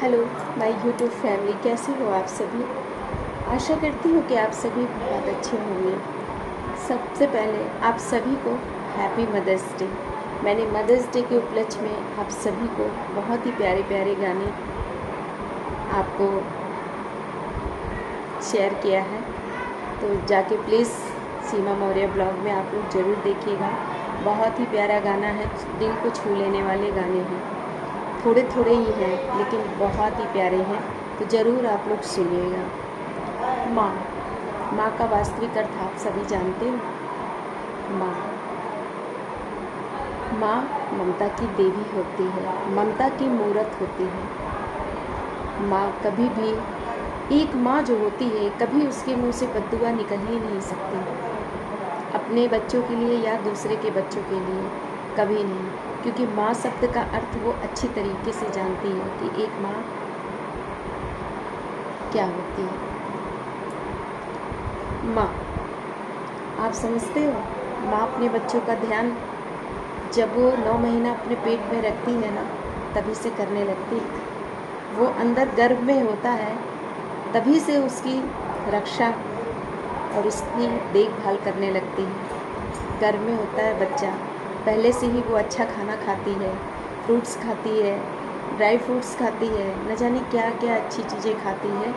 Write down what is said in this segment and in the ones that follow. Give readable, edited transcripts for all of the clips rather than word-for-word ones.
Hello my YouTube family, कैसे हो आप सभी। आशा करती हूँ कि आप सभी बहुत अच्छे होंगे। सबसे पहले आप सभी को हैप्पी मदर्स डे। मैंने मदर्स डे के उपलक्ष्य में आप सभी को बहुत ही प्यारे प्यारे गाने आपको शेयर किया है, तो जाके प्लीज़ सीमा मौर्य ब्लॉग में आप लोग ज़रूर देखिएगा। बहुत ही प्यारा गाना है, दिल को छू लेने वाले गाने हैं। थोड़े थोड़े ही हैं लेकिन बहुत ही प्यारे हैं, तो ज़रूर आप लोग सुनिएगा। माँ का वास्तविक अर्थ आप सभी जानते हो। माँ ममता की देवी होती है, ममता की मूरत होती है। माँ कभी भी, एक माँ जो होती है, कभी उसके मुंह से बद्दुआ निकल ही नहीं सकती, अपने बच्चों के लिए या दूसरे के बच्चों के लिए, कभी नहीं। क्योंकि माँ शब्द का अर्थ वो अच्छी तरीके से जानती है कि एक माँ क्या होती है। माँ, आप समझते हो, माँ अपने बच्चों का ध्यान जब वो 9 महीना अपने पेट में रखती है ना, तभी से करने लगती है। वो अंदर गर्भ में होता है, तभी से उसकी रक्षा और उसकी देखभाल करने लगती है। गर्भ में होता है बच्चा, पहले से ही वो अच्छा खाना खाती है, फ्रूट्स खाती है, ड्राई फ्रूट्स खाती है, न जाने क्या क्या अच्छी चीज़ें खाती है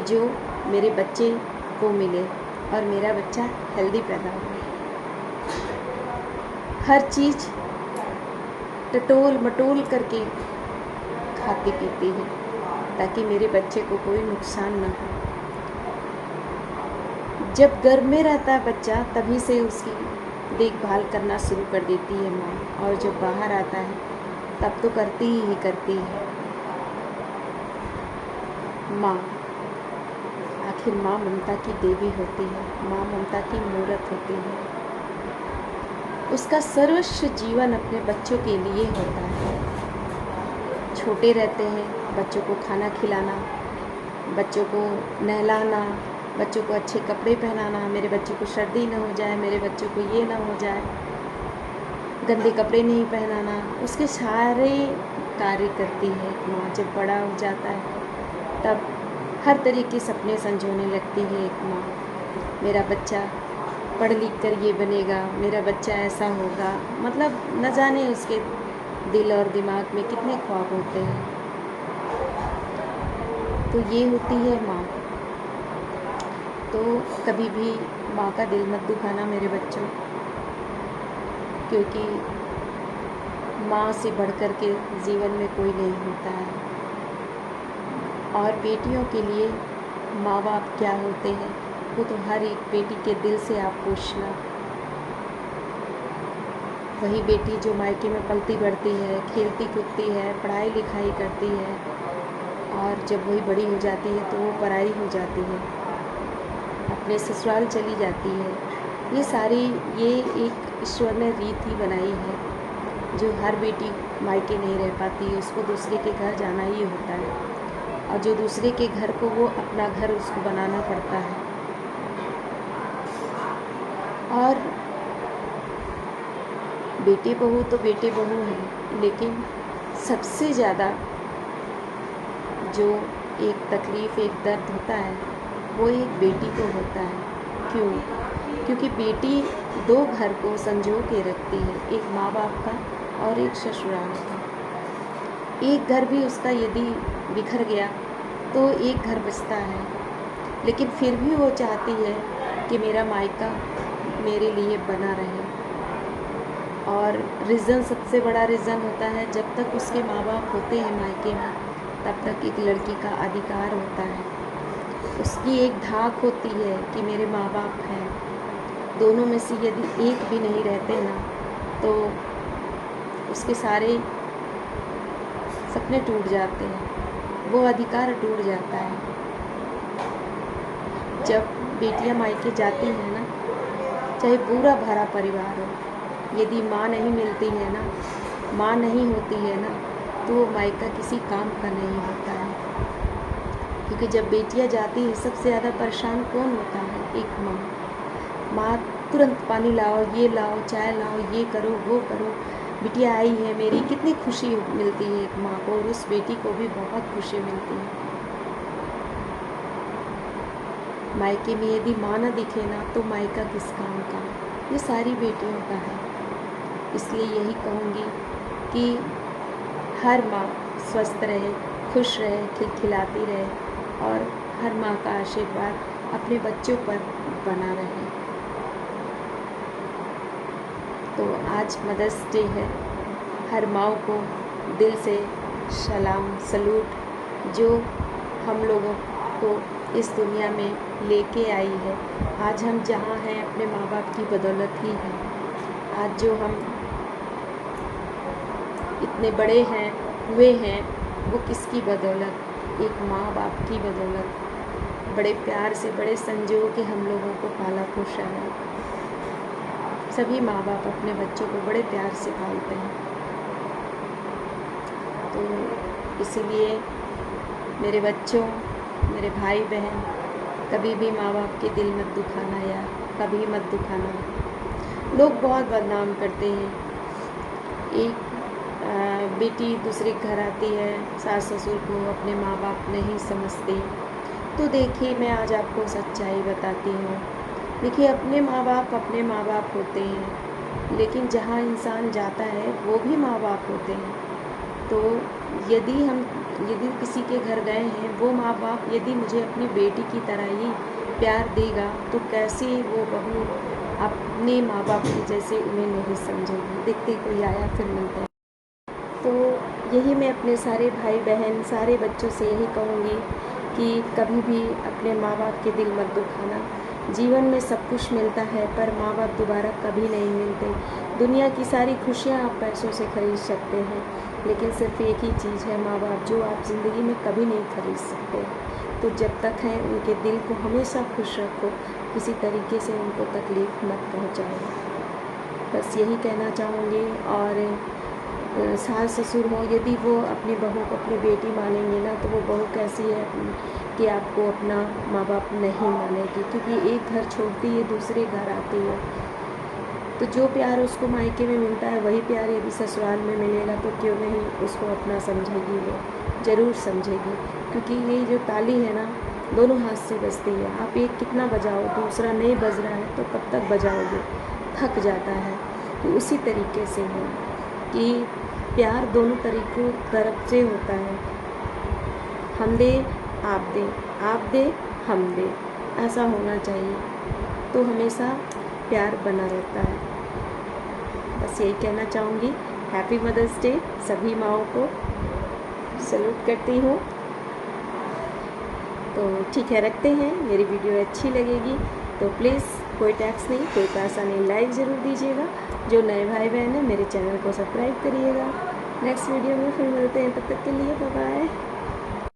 जो मेरे बच्चे को मिले और मेरा बच्चा हेल्दी पैदा हो। हर चीज़ टटोल मटोल करके खाती पीती है ताकि मेरे बच्चे को कोई नुकसान ना हो। जब गर्भ में रहता है बच्चा, तभी से उसकी देखभाल करना शुरू कर देती है माँ, और जब बाहर आता है तब तो करती ही करती है। माँ, आखिर माँ ममता की देवी होती है, माँ ममता की मूरत होती है। उसका सर्वस्व जीवन अपने बच्चों के लिए होता है। छोटे रहते हैं, बच्चों को खाना खिलाना, बच्चों को नहलाना, बच्चों को अच्छे कपड़े पहनाना, मेरे बच्चों को सर्दी ना हो जाए, मेरे बच्चों को ये ना हो जाए, गंदे कपड़े नहीं पहनाना, उसके सारे कार्य करती है माँ। जब बड़ा हो जाता है तब हर तरह के सपने संजोने लगती है एक माँ। मेरा बच्चा पढ़ लिख कर ये बनेगा, मेरा बच्चा ऐसा होगा, मतलब न जाने उसके दिल और दिमाग में कितने ख्वाब होते हैं। तो ये होती है माँ। तो कभी भी माँ का दिल मत दुखाना मेरे बच्चों, क्योंकि माँ से बढ़कर के जीवन में कोई नहीं होता है। और बेटियों के लिए माँ बाप क्या होते हैं, वो तो हर एक बेटी के दिल से आप पूछना। वही बेटी जो मायके में पलती बढ़ती है, खेलती कूदती है, पढ़ाई लिखाई करती है, और जब वही बड़ी हो जाती है तो वो पराई हो जाती है, अपने ससुराल चली जाती है। ये एक ईश्वर ने रीत ही बनाई है, जो हर बेटी मायके नहीं रह पाती है, उसको दूसरे के घर जाना ही होता है, और जो दूसरे के घर को वो अपना घर उसको बनाना पड़ता है। और बेटे बहू तो बेटे बहू हैं, लेकिन सबसे ज़्यादा जो एक तकलीफ़, एक दर्द होता है, वो एक बेटी को होता है। क्यों? क्योंकि बेटी दो घर को संजो के रखती है, एक माँ बाप का और एक ससुराल का। एक घर भी उसका यदि बिखर गया तो एक घर बचता है, लेकिन फिर भी वो चाहती है कि मेरा मायका मेरे लिए बना रहे। और रीज़न, सबसे बड़ा रीज़न होता है, जब तक उसके माँ बाप होते हैं मायके में, तब तक एक लड़की का अधिकार होता है, उसकी एक धाक होती है कि मेरे माँ बाप हैं। दोनों में से यदि एक भी नहीं रहते ना, तो उसके सारे सपने टूट जाते हैं, वो अधिकार टूट जाता है। जब बेटियां मायके जाती हैं ना, चाहे पूरा भरा परिवार हो, यदि माँ नहीं मिलती है ना, माँ नहीं होती है ना, तो वो मायका किसी काम का नहीं होता है। क्योंकि जब बेटियां जाती हैं, सबसे ज़्यादा परेशान कौन होता है? एक माँ। माँ तुरंत पानी लाओ, ये लाओ, चाय लाओ, ये करो, वो करो, बिटिया आई है मेरी, कितनी खुशी मिलती है एक माँ को, और उस बेटी को भी बहुत खुशी मिलती है। मायके में यदि माँ न दिखे ना तो मायका किस काम का, ये सारी बेटियों का है। इसलिए यही कहूँगी कि हर माँ स्वस्थ रहे, खुश रहे, खिलखिलाती रहे, और हर माँ का आशीर्वाद अपने बच्चों पर बना रहे। तो आज मदर्स डे है। हर माँ को दिल से सलाम, सलूट, जो हम लोगों को इस दुनिया में लेके आई है। आज हम जहाँ हैं अपने माँ बाप की बदौलत ही हैं। आज जो हम इतने बड़े हैं हुए हैं वो किसकी बदौलत? एक माँ बाप की बदौलत। बड़े प्यार से, बड़े संजो के हम लोगों को पाला पोसा है। सभी माँ बाप अपने बच्चों को बड़े प्यार से पालते हैं। तो इसीलिए मेरे बच्चों, मेरे भाई बहन, कभी भी माँ बाप के दिल मत दुखाना यार, कभी मत दुखाना। लोग बहुत बदनाम करते हैं। एक बेटी दूसरे घर आती है, सास ससुर को अपने माँ बाप नहीं समझते। तो देखिए, मैं आज आपको सच्चाई बताती हूँ। देखिए, अपने माँ बाप होते हैं, लेकिन जहाँ इंसान जाता है वो भी माँ बाप होते हैं। तो यदि किसी के घर गए हैं, वो माँ बाप यदि मुझे अपनी बेटी की तरह ही प्यार देगा तो कैसे वो बहू अपने माँ बाप की जैसे उन्हें नहीं समझेगी। देखते कोई आया, फिर मिलते हैं। तो यही मैं अपने सारे भाई बहन, सारे बच्चों से यही कहूँगी कि कभी भी अपने माँ बाप के दिल मत दुखाना। जीवन में सब कुछ मिलता है, पर माँ बाप दोबारा कभी नहीं मिलते। दुनिया की सारी खुशियाँ आप पैसों से खरीद सकते हैं, लेकिन सिर्फ एक ही चीज़ है माँ बाप, जो आप ज़िंदगी में कभी नहीं खरीद सकते। तो जब तक हैं उनके दिल को हमेशा खुश रखो, किसी तरीके से उनको तकलीफ़ मत पहुँचाओ। बस यही कहना चाहूँगी। और सास ससुर हो, यदि वो अपनी बहू को अपनी बेटी मानेंगे ना, तो वो बहू कैसी है कि आपको अपना माँ बाप नहीं मानेगी, क्योंकि एक घर छोड़ती है दूसरे घर आती है। तो जो प्यार उसको मायके में मिलता है, वही प्यार यदि ससुराल में मिलेगा तो क्यों नहीं उसको अपना समझेगी, वो ज़रूर समझेगी। क्योंकि ये जो ताली है ना, दोनों हाथ से बजती है। आप एक कितना बजाओ, दूसरा नहीं बज रहा है तो कब तक बजाओगे, थक जाता है। तो उसी तरीके से है कि प्यार दोनों तरफ से होता है। हम दे, आप दे, आप दे, हम दे, ऐसा होना चाहिए। तो हमेशा प्यार बना रहता है। बस यही कहना चाहूँगी। Happy mother's day. सभी माँओं को सैल्यूट करती हूँ। तो ठीक है, रखते हैं। मेरी वीडियो अच्छी लगेगी तो प्लीज़, कोई टैक्स नहीं, कोई पैसा नहीं, लाइक ज़रूर दीजिएगा। जो नए भाई बहन हैं मेरे चैनल को सब्सक्राइब करिएगा। नेक्स्ट वीडियो में फिर मिलते हैं, तब तक के लिए बाय बाय।